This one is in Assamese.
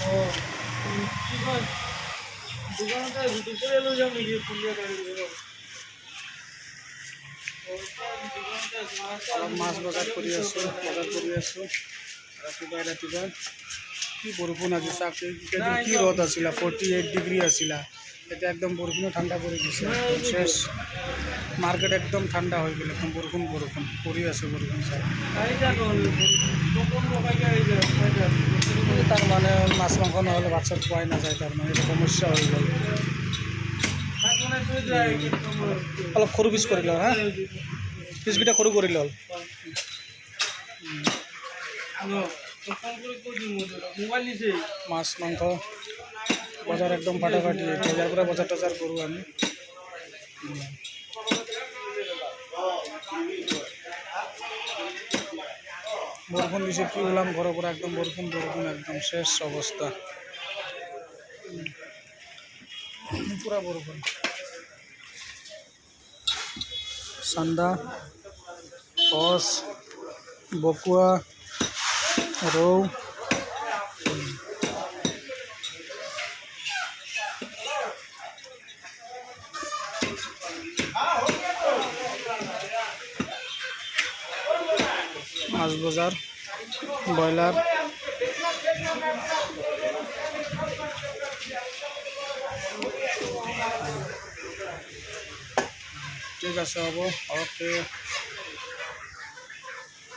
ও কি কয় দোকানতে দুপুৰে লই যাম নাকি ফুলিয়া গাড়ি ধৰে অলপ মাছ বজাৰ কৰি আছোঁ ৰাতিপুৱাই কি বৰষুণ আজি চাওকচোন কি ৰ'দ আছিলে 48 ডিগ্ৰী আছিলে এতিয়া একদম বৰষুণে ঠাণ্ডা কৰি দিছে শেষ মাৰ্কেট একদম ঠাণ্ডা হৈ গ'ল একদম বৰষুণ পৰি আছে বৰষুণ চাই তাৰ মানে মাছ মাংস নহ'লে ভাত চাত খোৱাই নাযায় তাৰমানে এইটো সমস্যা হৈ গ'ল অলপ সৰু পিচ কৰি লওঁ হা পিচকেইটা সৰু কৰি লওঁ মাছ মাংস বজাৰ একদম ফাটাফাটি ইয়াৰ পৰা বজাৰ টজাৰ কৰোঁ আমি বৰষুণ দিছে কি ওলাম ঘৰৰ পৰা একদম বৰষুণ একদম শেষ অৱস্থা পুৰা বৰষুণ চান্দা কচ বকুৱা ৰৌ মাছ বজাৰ ব্ৰইলাৰ ঠিক আছে হ'ব অ'কে